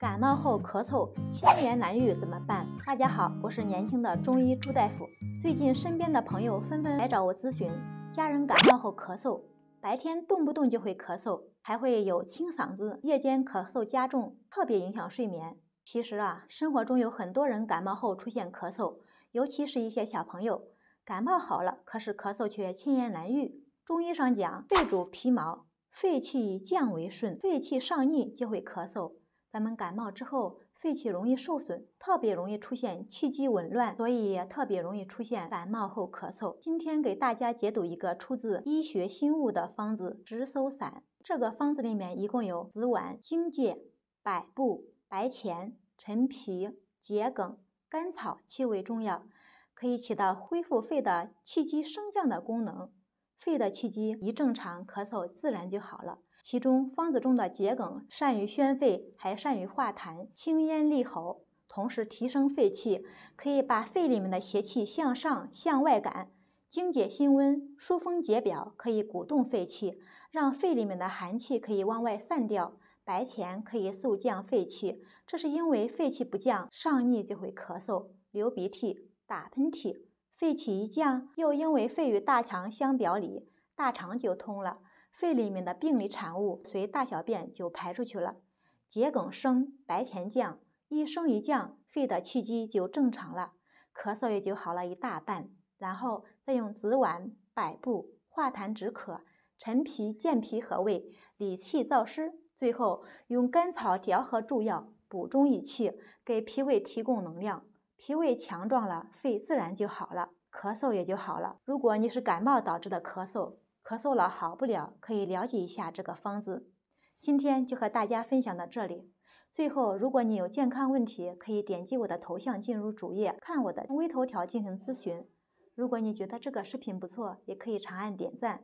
感冒后咳嗽，千言难愈怎么办？大家好，我是年轻的中医朱大夫。最近身边的朋友纷纷来找我咨询，家人感冒后咳嗽，白天动不动就会咳嗽，还会有清嗓子，夜间咳嗽加重，特别影响睡眠。其实生活中有很多人感冒后出现咳嗽，尤其是一些小朋友，感冒好了，可是咳嗽却千言难愈。中医上讲，肺主皮毛，肺气降为顺，肺气上逆就会咳嗽。咱们感冒之后，肺气容易受损，特别容易出现气机紊乱，所以也特别容易出现感冒后咳嗽。今天给大家解读一个出自医学新物的方子直溲散。这个方子里面一共有紫菀、荆芥、百部、白钱、陈皮、桔梗、甘草7味中药，可以起到恢复肺的气机升降的功能。肺的气机一正常，咳嗽自然就好了。其中方子中的桔梗善于宣肺，还善于化痰，清咽利喉，同时提升肺气，可以把肺里面的邪气向上向外赶。荆芥辛温，疏风解表，可以鼓动肺气，让肺里面的寒气可以往外散掉。白钱可以速降肺气，这是因为肺气不降，上逆就会咳嗽、流鼻涕、打喷嚏。肺气一降，又因为肺与大肠相表里，大肠就通了，肺里面的病理产物随大小便就排出去了。桔梗升，白钱降，一升一降，肺的气机就正常了，咳嗽也就好了一大半。然后再用紫菀、百部化痰止咳，陈皮健脾和胃，理气燥湿，最后用甘草调和助药，补中益气，给脾胃提供能量。脾胃强壮了，肺自然就好了，咳嗽也就好了。如果你是感冒导致的咳嗽，咳嗽了好不了，可以了解一下这个方子。今天就和大家分享到这里。最后，如果你有健康问题，可以点击我的头像进入主页，看我的微头条进行咨询。如果你觉得这个视频不错，也可以长按点赞。